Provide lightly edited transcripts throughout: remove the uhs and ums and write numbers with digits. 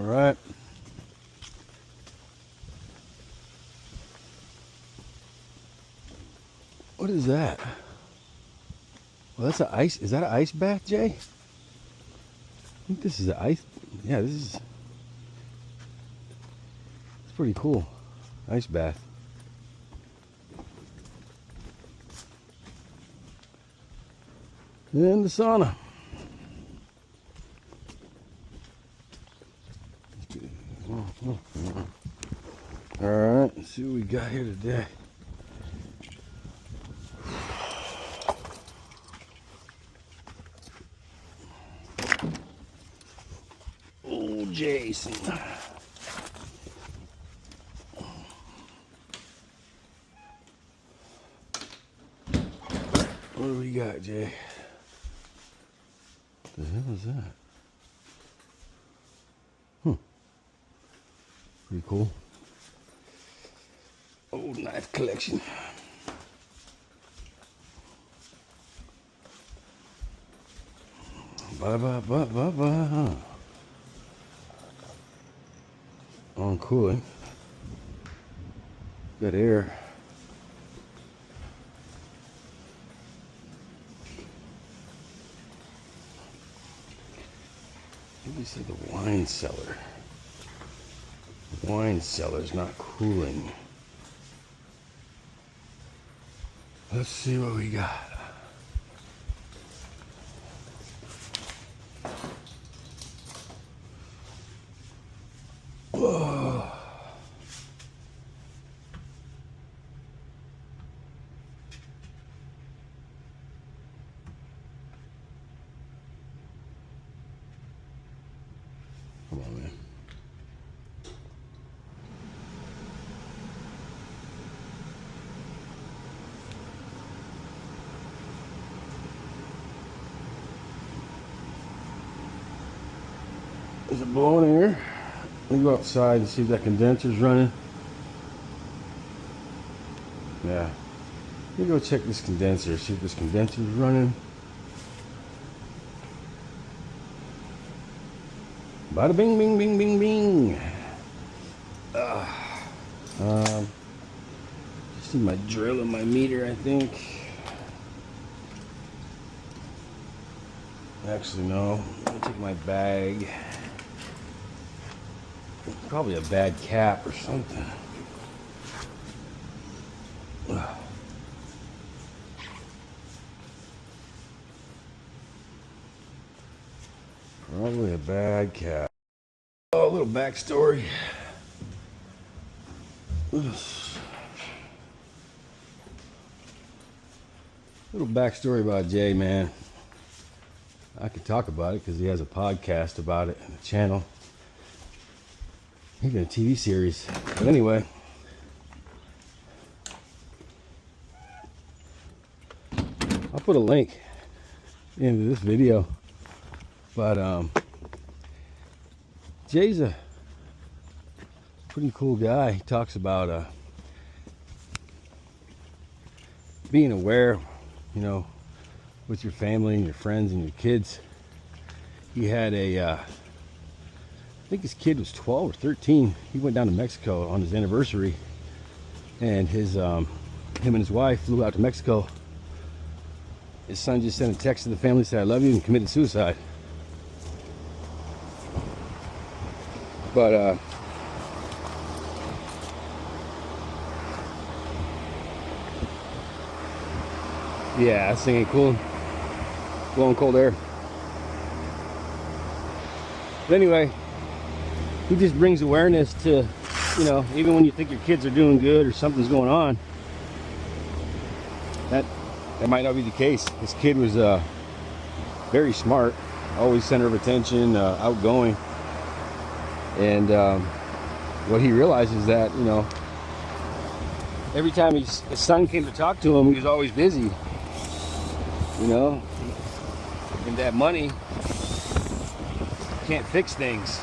right. What is that? Well, that's an ice. Is that an ice bath, Jay? I think this is an ice. Yeah, this is. It's pretty cool. Ice bath. And the sauna. All right, let's see what we got here today. Oh, Jason. What do we got, Jay? What the hell is that? Pretty cool. Old knife collection. Ba-ba-ba-ba-ba. On cooling. Got air. Maybe say the wine cellar. The wine cellar's not cooling. Let's see what we got. Whoa. Come on, man. There's a blowing air. Let me go outside and see if that condenser's running. Yeah. Let me go check this condenser, see if this condenser's running. Bada bing, bing, bing, bing, bing. Just need my drill and my meter, I think. Actually, no. Let me take my bag. Probably a bad cap or something. Probably a bad cap. Oh, a little backstory. Little backstory about Jay, man. I could talk about it because he has a podcast about it and a channel. Even a TV series. But anyway. I'll put a link into this video. But Jay's a pretty cool guy. He talks about being aware, you know, with your family and your friends and your kids. He had I think his kid was 12 or 13. He went down to Mexico on his anniversary, and him and his wife flew out to Mexico. His son just sent a text to the family, said, "I love you," and committed suicide. But yeah, this thing ain't cool. Blowing cold air. But anyway, he just brings awareness to, you know, even when you think your kids are doing good or something's going on, that might not be the case. This kid was very smart, always center of attention, outgoing. And what he realized is that, you know, every time his son came to talk to him, he was always busy, you know, and that money can't fix things.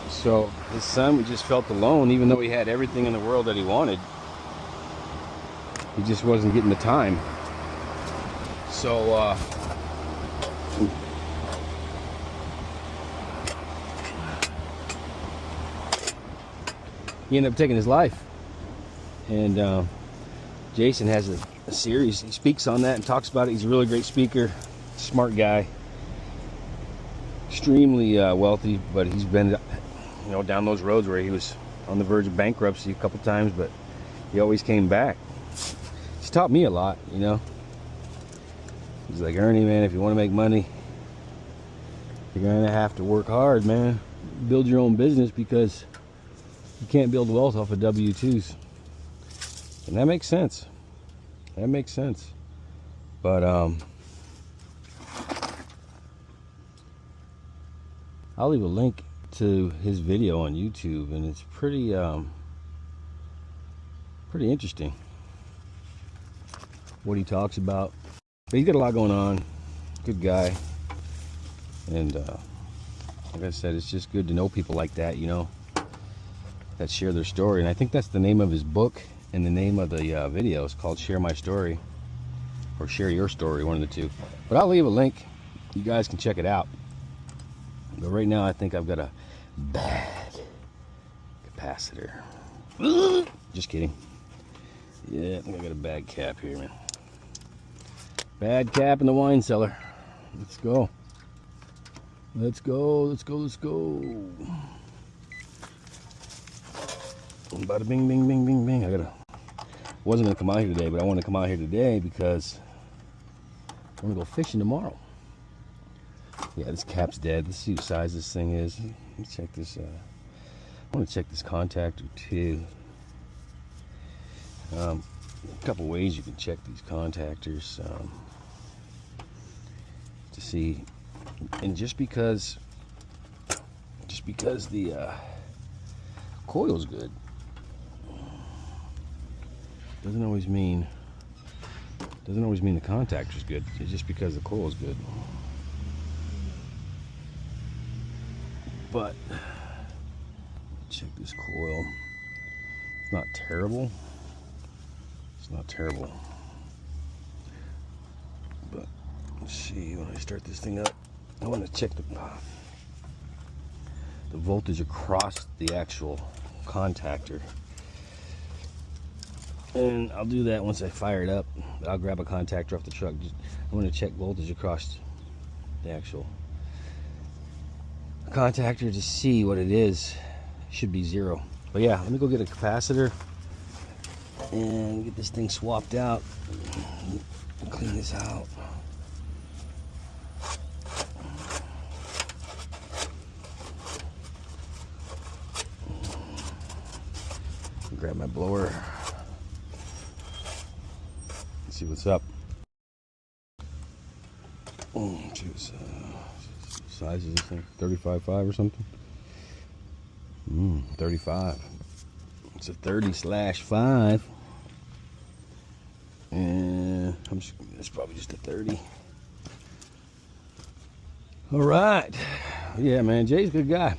So his son just felt alone, even though he had everything in the world that he wanted. He just wasn't getting the time. So he ended up taking his life. And Jason has a series. He speaks on that and talks about it. He's a really great speaker, smart guy, extremely wealthy, but he's been, down those roads where he was on the verge of bankruptcy a couple times, but he always came back. He's taught me a lot, He's like, Ernie, man, if you want to make money, you're gonna have to work hard, man. Build your own business, because you can't build wealth off of W-2s. And that makes sense. That makes sense. But I'll leave a link to his video on YouTube, and it's pretty interesting what he talks about. But he's got a lot going on. Good guy. And like I said, it's just good to know people like that, that share their story. And I think that's the name of his book, and the name of the video is called Share My Story, or Share Your Story, one of the two. But I'll leave a link. You guys can check it out. But right now, I think I've got a bad capacitor. Just kidding. Yeah, I think I got a bad cap here, man. Bad cap in the wine cellar. Let's go. Let's go, let's go, let's go. Bada bing, bing, bing, bing, bing. Wasn't gonna come out here today, but I want to come out here today because I want to go fishing tomorrow. Yeah, this cap's dead. Let's see what size this thing is. Let me check this. I want to check this contactor too. A couple ways you can check these contactors to see. And just because the coil's good doesn't always mean the contactor's good. It's just because the coil's good. But check this coil. It's not terrible. It's not terrible. But let's see, when I start this thing up, I want to check the voltage across the actual contactor. And I'll do that once I fire it up. I'll grab a contactor off the truck. I want to check voltage across the actual contactor to see what it is. It should be 0. But yeah, let me go get a capacitor and get this thing swapped out. Clean this out. Grab my blower. Let's see what's up. See what size is this thing? 35.5 or something? 35. It's a 30/5. And it's probably just a 30. All right. Yeah, man, Jay's a good guy.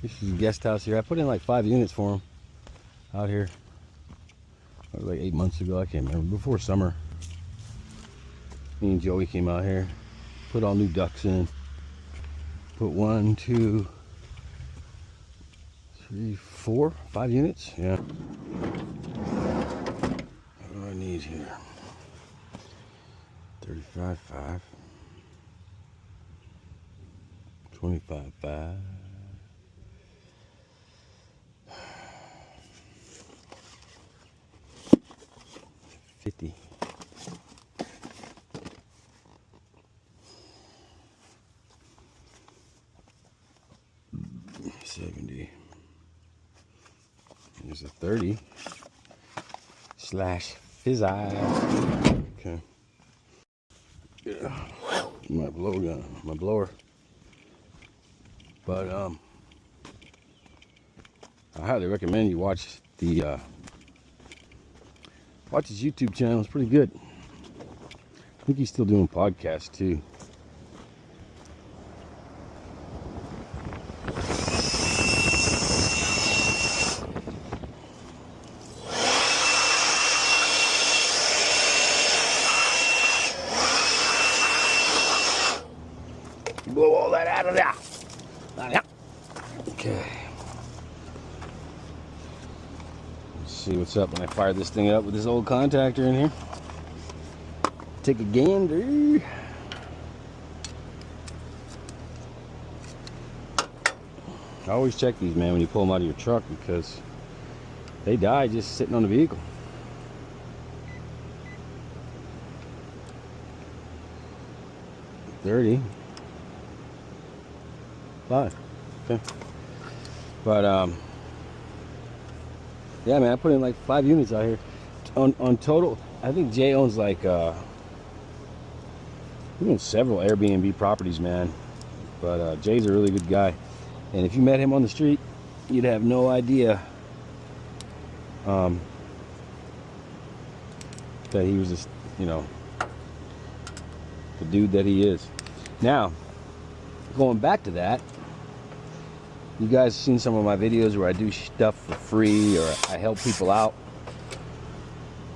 This is a guest house here. I put in like 5 units for him out here. That was like 8 months ago. I can't remember. Before summer. Me and Joey came out here. Put all new ducts in. Put 1, 2, 3, 4, 5 units. Yeah. What do I need here? 35.5. 25.5. 50. 70. There's a 30/fizz-eye. Okay. Yeah. My blowgun, my blower. But I highly recommend you watch the watch his YouTube channel. It's pretty good. I think he's still doing podcasts too. Blow all that out of there. Okay. see what's up when I fire this thing up with this old contactor in here. Take a gander. I always check these, man, when you pull them out of your truck, because they die just sitting on the vehicle. $30. $5. Okay. But yeah, man, I put in like 5 units out here on total. I think Jay owns like he owns several Airbnb properties, man. But Jay's a really good guy, and if you met him on the street, you'd have no idea that he was just, you know, the dude that he is. Now, going back to that, you guys have seen some of my videos where I do stuff for free or I help people out.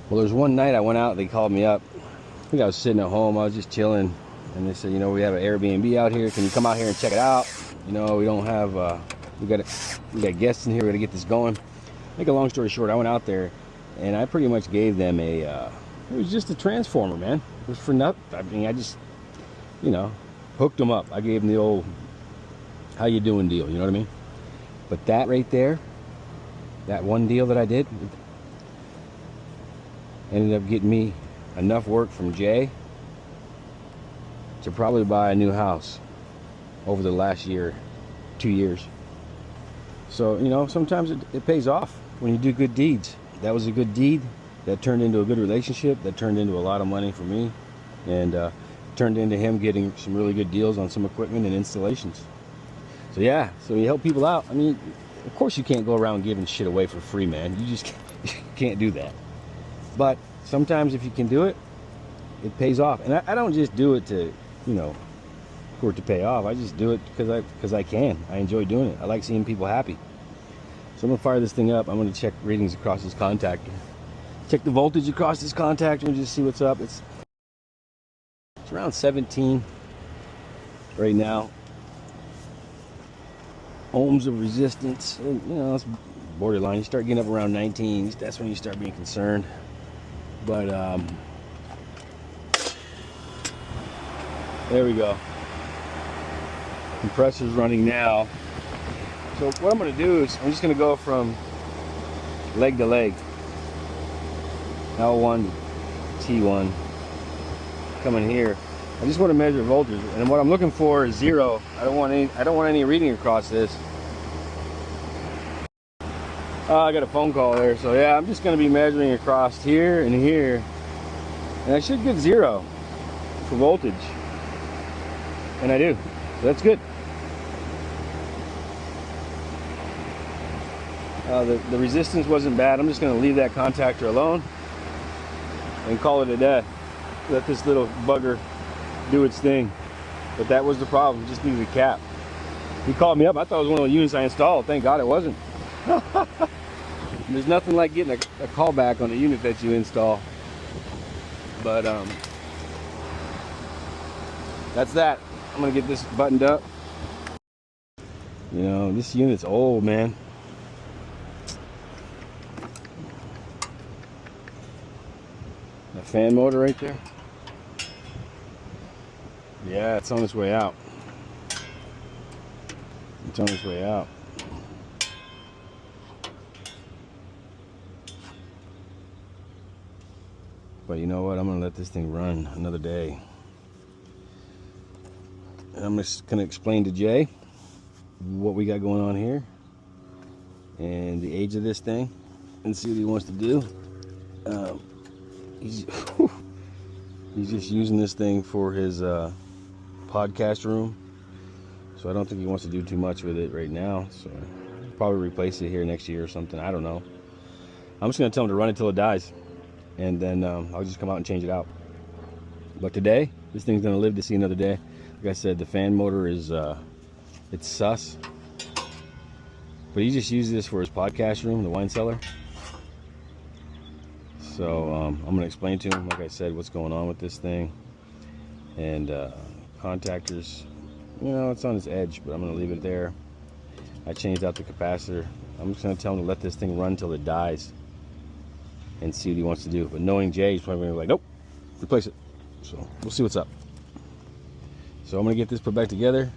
Well, there's one night I went out, they called me up. I think I was sitting at home, I was just chilling, and they said, you know, we have an Airbnb out here. Can you come out here and check it out? You know, we don't have, we got guests in here, we gotta get this going. Make a long story short, I went out there and I pretty much gave them a, it was just a transformer, man. It was for nothing. I mean, I just, you know, hooked them up. I gave them the old, how you doing deal, you know what I mean? But that right there, that one deal that I did, ended up getting me enough work from Jay to probably buy a new house over the last year, 2 years. So, you know, sometimes it pays off when you do good deeds. That was a good deed that turned into a good relationship, that turned into a lot of money for me, and turned into him getting some really good deals on some equipment and installations. So yeah, so you help people out. I mean, of course you can't go around giving shit away for free, man. You just can't do that. But sometimes if you can do it, it pays off. And I don't just do it to, you know, for it to pay off. I just do it because I can. I enjoy doing it. I like seeing people happy. So I'm gonna fire this thing up. I'm gonna check readings across this contactor. Check the voltage across this contactor and just see what's up. It's around 17 right now. Ohms of resistance, and, you know, it's borderline. You start getting up around 19, that's when you start being concerned. But there we go. Compressor's running now. So what I'm going to do is I'm just going to go from leg to leg, L1 to T1, coming here. I just want to measure voltage, and what I'm looking for is 0. I don't want any reading across this. I got a phone call there, so yeah, I'm just going to be measuring across here and here, and I should get 0 for voltage, and I do, so that's good. The resistance wasn't bad. I'm just going to leave that contactor alone and call it a day. Let this little bugger do its thing. But that was the problem, just needed a cap. He called me up, I thought it was one of the units I installed. Thank God it wasn't. There's nothing like getting a call back on a unit that you install. But that's that. I'm gonna get this buttoned up. You know, this unit's old, man. That fan motor right there. Yeah, it's on its way out. It's on its way out. But you know what? I'm gonna let this thing run another day. And I'm just gonna explain to Jay what we got going on here and the age of this thing and see what he wants to do. He's just using this thing for his podcast room, so I don't think he wants to do too much with it right now. So I'll probably replace it here next year or something. I don't know. I'm just gonna tell him to run it till it dies, and then I'll just come out and change it out. But today, this thing's gonna live to see another day. Like I said, the fan motor is it's sus, but he just uses this for his podcast room, the wine cellar. So I'm going to explain to him, like I said, what's going on with this thing. And contactors, you know, it's on its edge, but I'm going to leave it there. I changed out the capacitor. I'm just going to tell him to let this thing run till it dies. and see what he wants to do. But knowing Jay, he's probably gonna be like, nope, replace it. So we'll see what's up. So I'm gonna get this put back together,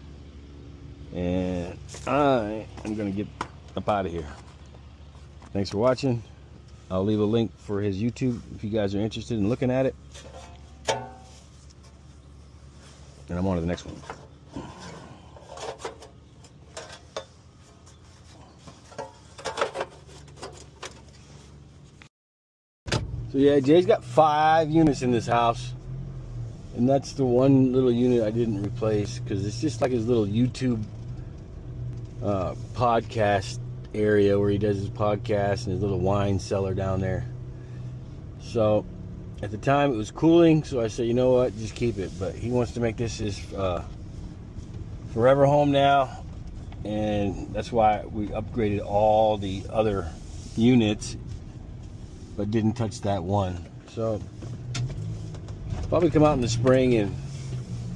and I am gonna get up out of here. Thanks for watching. I'll leave a link for his YouTube if you guys are interested in looking at it. And I'm on to the next one. So yeah, Jay's got 5 units in this house. And that's the one little unit I didn't replace because it's just like his little YouTube podcast area where he does his podcast and his little wine cellar down there. So at the time it was cooling, so I said, you know what, just keep it. But he wants to make this his forever home now, and that's why we upgraded all the other units but didn't touch that one. So probably come out in the spring and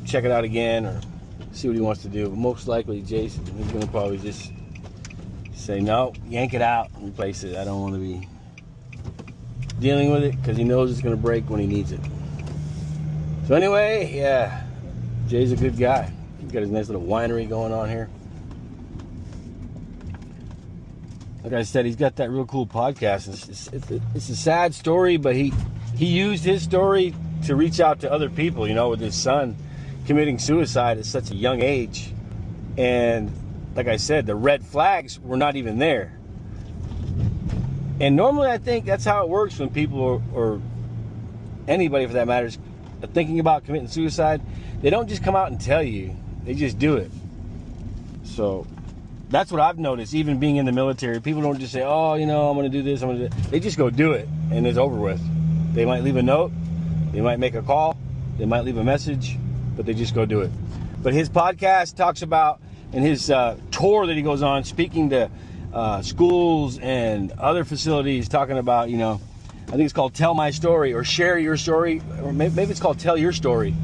check it out again or see what he wants to do. But most likely Jason is going to probably just say, no, yank it out and replace it. I don't want to be dealing with it because he knows it's going to break when he needs it. So anyway, yeah, Jay's a good guy. He's got his nice little winery going on here. Like I said, he's got that real cool podcast. It's a sad story, but he used his story to reach out to other people, you know, with his son committing suicide at such a young age. And like I said, the red flags were not even there. And normally I think that's how it works when people or anybody for that matter is thinking about committing suicide. They don't just come out and tell you, they just do it. So that's what I've noticed, even being in the military. People don't just say, oh, you know, I'm going to do this, I'm going to do that. They just go do it, and it's over with. They might leave a note, they might make a call, they might leave a message, but they just go do it. But his podcast talks about, and his tour that he goes on, speaking to schools and other facilities, talking about, you know, I think it's called Tell My Story or Share Your Story, or maybe it's called Tell Your Story.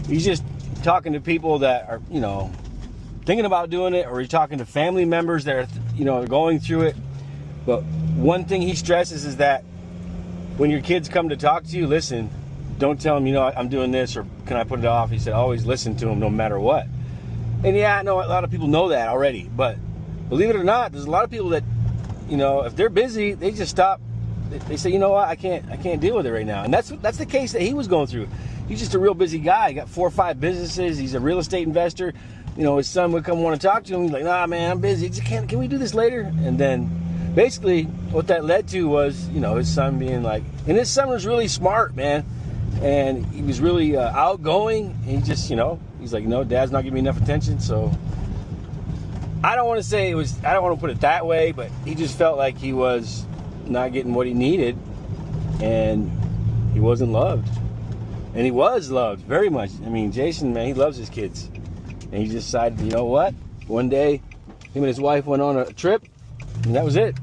He's just talking to people that are, you know, thinking about doing it, or he's talking to family members that are, you know, going through it. But one thing he stresses is that when your kids come to talk to you, listen. Don't tell them, you know, I'm doing this or can I put it off. He said, always listen to them no matter what. And yeah, I know a lot of people know that already, but believe it or not, there's a lot of people that, you know, if they're busy, they just stop. They say, you know what, I can't deal with it right now. And that's the case that he was going through. He's just a real busy guy. He got 4 or 5 businesses. He's a real estate investor. You know, his son would come want to talk to him. He's like, nah, man, I'm busy. Can we do this later? And then basically what that led to was, you know, his son being like, and his son was really smart, man. And he was really outgoing. He just, you know, he's like, no, Dad's not giving me enough attention. So I don't want to say it was, I don't want to put it that way, but he just felt like he was not getting what he needed. And he wasn't loved. And he was loved very much. I mean, Jason, man, he loves his kids. And he decided, you know what? One day, him and his wife went on a trip, and that was it.